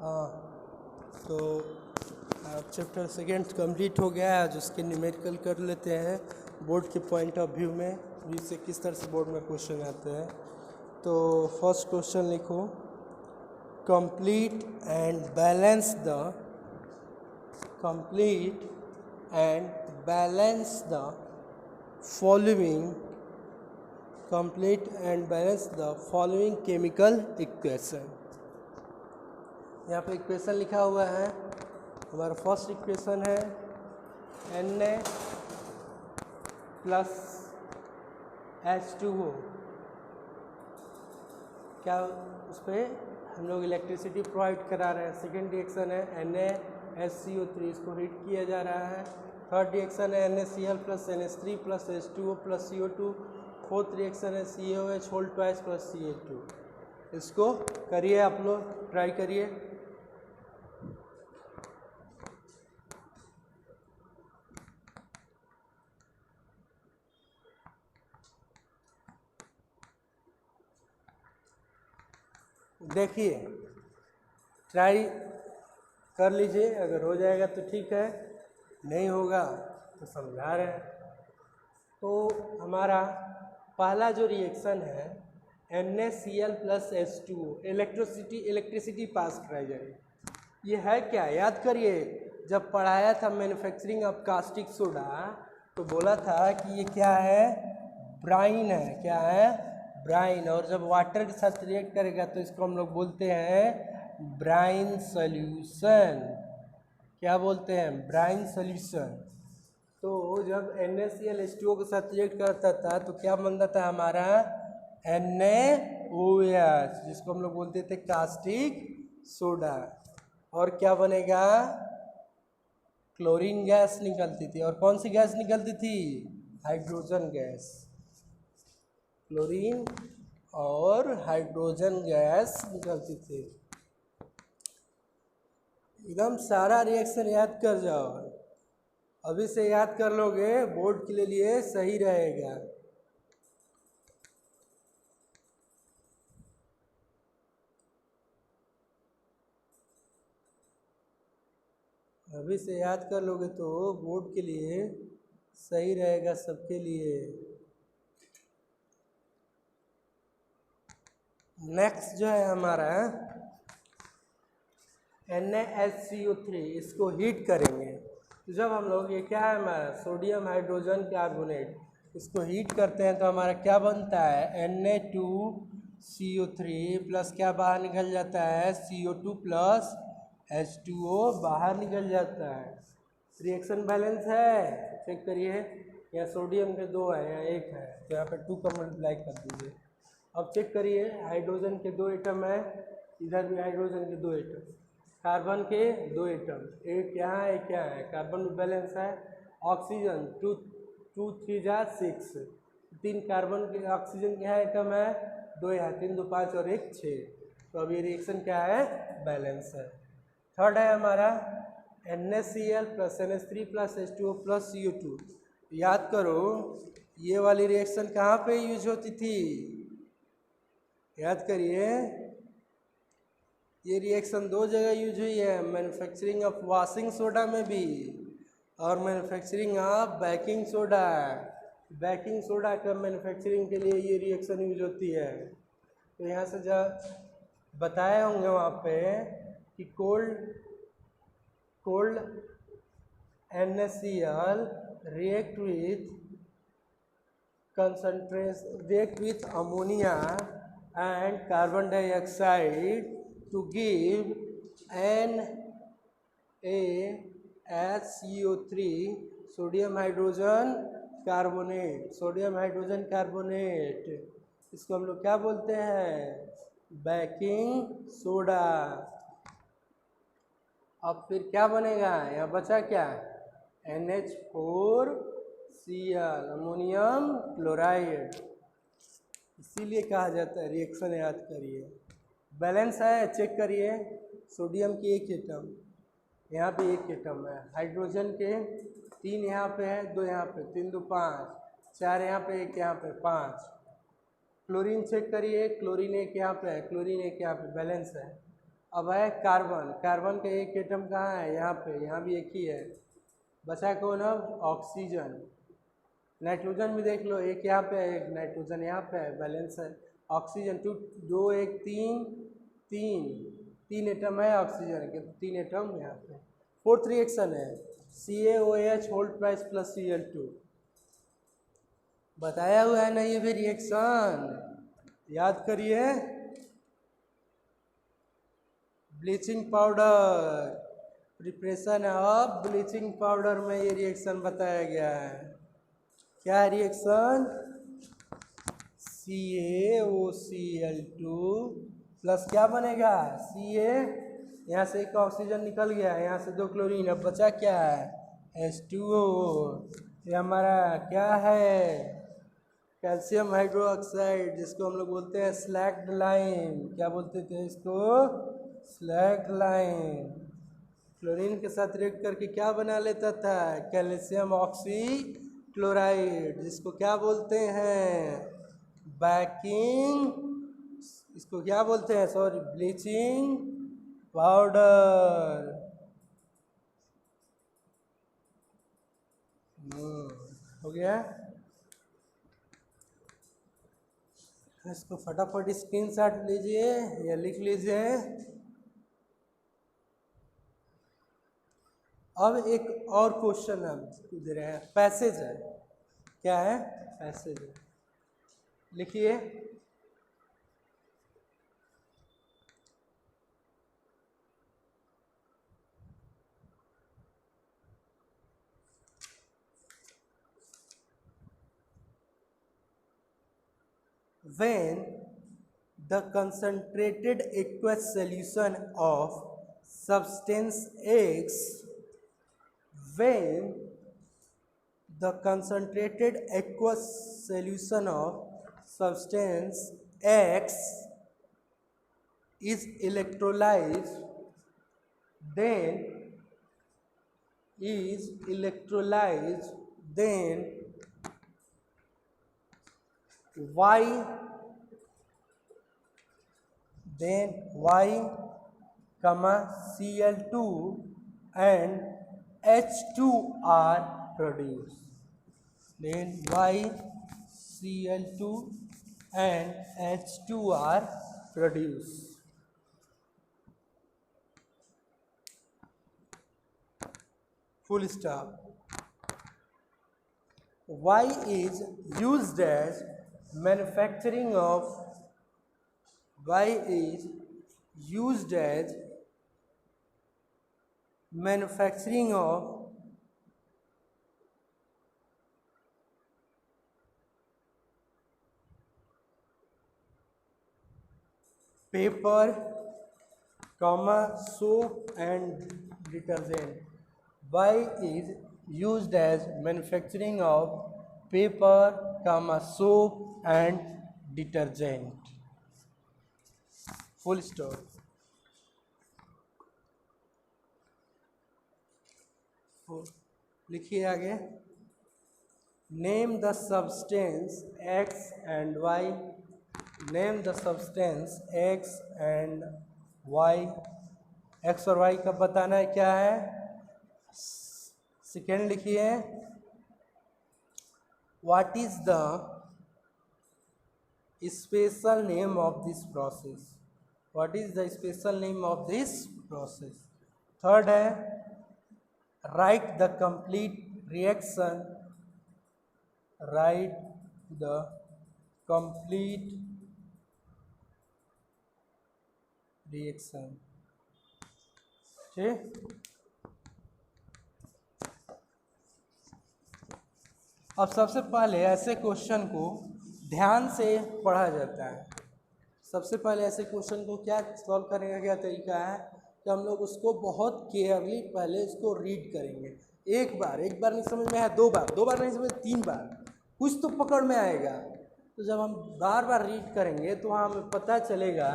हाँ, तो chapter second complete हो गया है। आज उसके न्यूमेरिकल कर लेते हैं बोर्ड के पॉइंट ऑफ व्यू में, इससे किस तरह से बोर्ड में क्वेश्चन आते हैं। तो फर्स्ट क्वेश्चन लिखो, complete and balance the following chemical equation. यहाँ पे इक्वेशन लिखा हुआ है। हमारा फर्स्ट इक्वेशन है Na प्लस H2O। क्या उस पर हम लोग इलेक्ट्रिसिटी प्रोवाइड करा रहे हैं। सेकेंड रिएक्शन है NaSCO3, इसको हीट किया जा रहा है। थर्ड रिएक्शन है NaCl plus NH3 plus H2O plus CO2। Fourth reaction है CaOH whole twice plus Ca2। इसको करिए, आप लोग ट्राई करिए। देखिए, ट्राई कर लीजिए, अगर हो जाएगा तो ठीक है, नहीं होगा तो समझा रहे हैं। तो हमारा पहला जो रिएक्शन है NaCl plus H2O, electricity pass कराई जाएगी। ये है क्या, याद करिए, जब पढ़ाया था मैन्युफैक्चरिंग ऑफ कास्टिक सोडा तो बोला था कि ये क्या है, ब्राइन है। क्या है, ब्राइन। और जब वाटर के साथ रिएक्ट करेगा तो इसको हम लोग बोलते हैं ब्राइन सॉल्यूशन। क्या बोलते हैं, ब्राइन सॉल्यूशन। तो जब NaCl H2O के साथ रिएक्ट करता था तो क्या बनता था हमारा NaOH, जिसको हम लोग बोलते थे कास्टिक सोडा। और क्या बनेगा, क्लोरीन गैस निकलती थी। और कौन सी गैस निकलती थी, हाइड्रोजन गैस। क्लोरीन और हाइड्रोजन गैस निकलती थी। एकदम सारा रिएक्शन याद कर जाओ, अभी से याद कर लोगे, बोर्ड के लिए सही रहेगा। अभी से याद कर लोगे तो बोर्ड के लिए सही रहेगा, सबके लिए। नेक्स्ट जो है हमारा NaHCO3, इसको हीट करेंगे। तो जब हम लोग, ये क्या है हमारा सोडियम हाइड्रोजन कार्बोनेट, इसको हीट करते हैं तो हमारा क्या बनता है Na2CO3 प्लस क्या बाहर निकल जाता है CO2 प्लस H2O बाहर निकल जाता है। रिएक्शन बैलेंस है, चेक करिए। यहाँ सोडियम के 2 है, यहाँ 1 है, तो यहाँ पे 2 का मल्टीप्लाई कर दीजिए। अब चेक करिए, हाइड्रोजन के 2 एटम है, इधर भी हाइड्रोजन के 2 एटम, कार्बन के 2 एटम, एक यहाँ एक यहाँ है। कार्बन में बैलेंस है। ऑक्सीजन 2 3 जा 6, 3 कार्बन के, ऑक्सीजन के यहाँ एटम है, 2 यहाँ, 3 2 5 और 1 6। तो अब ये रिएक्शन क्या है, बैलेंस है। थर्ड है हमारा NaCl plus NH3 plus H2O plus CO2। याद करो, ये वाली रिएक्शन कहाँ पे यूज होती थी, याद करिए। ये रिएक्शन 2 जगह यूज हुई है, मैन्युफैक्चरिंग ऑफ वॉशिंग सोडा में भी और manufacturing of baking soda. Baking soda का मैन्युफैक्चरिंग के लिए ये रिएक्शन यूज होती है। तो यहाँ से जब बताए होंगे वहाँ पे कि cold NaCl react with ammonia and carbon dioxide to give NaHCO3 sodium hydrogen carbonate. इसको हम लोग क्या बोलते हैं, बेकिंग सोडा। अब फिर क्या बनेगा, यहाँ बचा क्या, NH4Cl अमोनियम क्लोराइड। इसीलिए कहा जाता है, रिएक्शन याद करिए। बैलेंस है, चेक करिए। सोडियम की 1 एटम, यहाँ पे 1 एटम है। हाइड्रोजन के 3 यहाँ पे है, 2 यहाँ पे, 3 2 5, 4 यहाँ पे, 1 यहाँ पे, 5। क्लोरीन चेक करिए, क्लोरीन 1 यहाँ पे है, क्लोरीन 1 यहाँ पे, बैलेंस है। अब है कार्बन, कार्बन का एक एटम कहाँ है, यहाँ पे, यहाँ भी एक ही है, बचा कौन अब, ऑक्सीजन। नाइट्रोजन भी देख लो, एक यहाँ पे है, एक नाइट्रोजन यहाँ पे है, बैलेंस है। ऑक्सीजन टू, दो एक तीन, तीन तीन एटम है ऑक्सीजन के, तो तीन एटम यहाँ पे। फोर्थ रिएक्शन है CaOH hold price plus Cl2, बताया हुआ है ना ये भी रिएक्शन, याद करिए। Bleaching powder, preparation of bleaching powder में ये रिएक्शन बताया गया है। क्या रिएक्शन, CaOCl2 प्लस क्या बनेगा, Ca, यहाँ से एक ऑक्सीजन निकल गया, यहाँ से दो क्लोरीन, अब बचा क्या है, H2O। ये हमारा क्या है, कैल्शियम हाइड्रोक्साइड, जिसको हम लोग बोलते हैं स्लैक्ड लाइम। क्या बोलते थे इसको, स्लैक्ड लाइम। क्लोरीन के साथ रिएक्ट करके क्या बना लेता था, कैल्शियम ऑक्सी क्लोराइड, जिसको क्या बोलते हैं, बेकिंग, इसको क्या बोलते हैं, सॉरी, ब्लीचिंग पाउडर। हो गया, इसको फटाफट स्क्रीनशॉट लीजिए या लिख लीजिए। अब एक और क्वेश्चन हम दे रहे हैं, पैसेज है, क्या है, पैसेज है, लिखिए। When the concentrated aqueous solution of substance X, when the concentrated aqueous solution of substance X is electrolyzed, then Y, comma Cl2 and H2 are produced. Then Y, Cl2 and H2 are produced. Full stop. Y is used as manufacturing of paper, soap and detergent. Y is used as manufacturing of paper, soap and detergent. Full stop. लिखिए आगे, name the substance X and Y, name the substance X and Y, X और Y का बताना है, क्या है, second लिखिए, what is the special name of this process, what is the special name of this process. Third है, write the complete reaction, write the complete reaction. ठीक, अब सबसे पहले ऐसे क्वेश्चन को ध्यान से पढ़ा जाता है। सबसे पहले ऐसे क्वेश्चन को क्या सॉल्व करने का क्या तरीका है कि हम लोग उसको बहुत केयरली पहले उसको रीड करेंगे। एक बार नहीं समझ में आया, दो बार नहीं समझ, तीन बार, कुछ तो पकड़ में आएगा। तो जब हम बार बार रीड करेंगे तो हमें पता चलेगा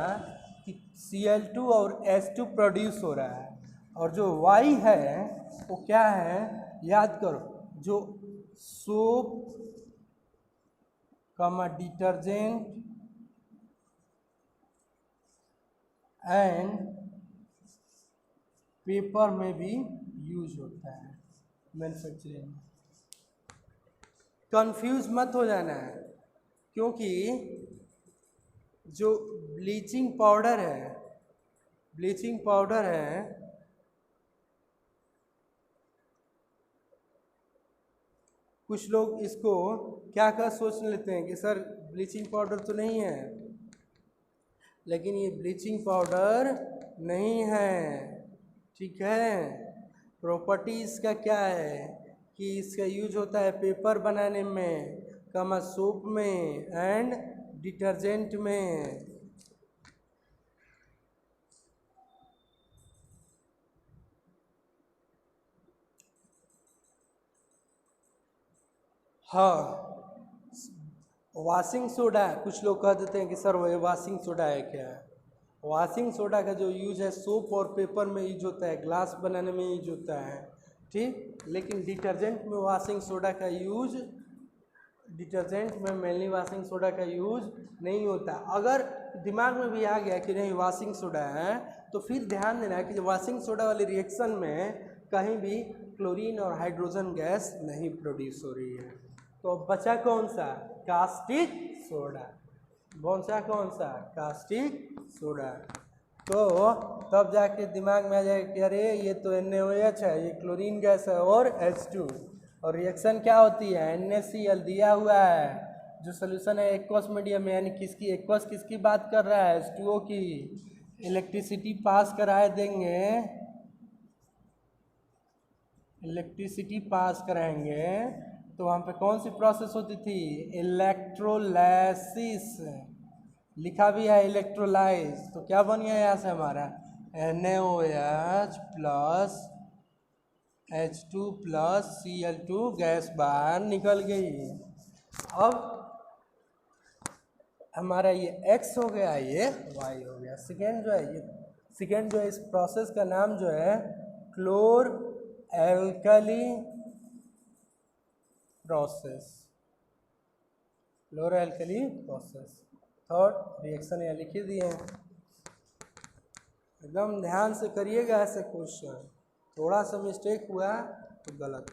कि Cl2 और H2 प्रोड्यूस हो रहा है, और जो Y है वो क्या है, याद करो, जो सोप, डिटर्जेंट एंड पेपर में भी यूज होता है मैन्युफैक्चरिंग में। कंफ्यूज मत हो जाना है, क्योंकि जो ब्लीचिंग पाउडर है कुछ लोग इसको क्या सोच लेते हैं कि सर ब्लीचिंग पाउडर तो नहीं है, लेकिन ये ब्लीचिंग पाउडर नहीं है, ठीक है। प्रॉपर्टी इसका क्या है कि इसका यूज होता है पेपर बनाने में, सोप में एंड डिटर्जेंट में। हाँ, वॉशिंग सोडा, कुछ लोग कह देते हैं कि सर वो वॉशिंग सोडा है क्या। वॉशिंग सोडा का जो यूज है सोप और पेपर में यूज होता है, ग्लास बनाने में यूज होता है, ठीक। लेकिन डिटर्जेंट में वॉशिंग सोडा का यूज, डिटर्जेंट में मेनली वॉशिंग सोडा का यूज नहीं होता। अगर दिमाग में भी आ गया कि नहीं वॉशिंग सोडा है, तो फिर ध्यान देना है कि वॉशिंग सोडा वाले रिएक्शन में कहीं भी क्लोरीन और हाइड्रोजन गैस नहीं प्रोड्यूस हो रही है। तो बचा कौन सा, कास्टिक सोडा। कौन सा कास्टिक सोडा। तो तब जाके दिमाग में आ जाएगा कि अरे ये तो NaOH है, ये क्लोरीन गैस है और H2, और रिएक्शन क्या होती है NaCl दिया हुआ है, जो सोल्यूशन है एक्वस मीडियम में, यानी किसकी एक्वस किसकी बात कर रहा है, H2O की। इलेक्ट्रिसिटी पास कराए देंगे, इलेक्ट्रिसिटी पास कराएंगे तो वहाँ पे कौन सी प्रोसेस होती थी, इलेक्ट्रोलाइसिस, लिखा भी है इलेक्ट्रोलाइज। तो क्या बन गया यहाँ से हमारा NaOH plus H2 plus Cl2 gas बाहर निकल गई। अब हमारा ये X हो गया, ये Y हो गया। सेकेंड जो है इस प्रोसेस का नाम जो है क्लोर एल्कली प्रोसेस, थर्ड रिएक्शन यहाँ लिख दिए हैं। एकदम ध्यान से करिएगा ऐसे क्वेश्चन, थोड़ा सा मिस्टेक हुआ तो गलत।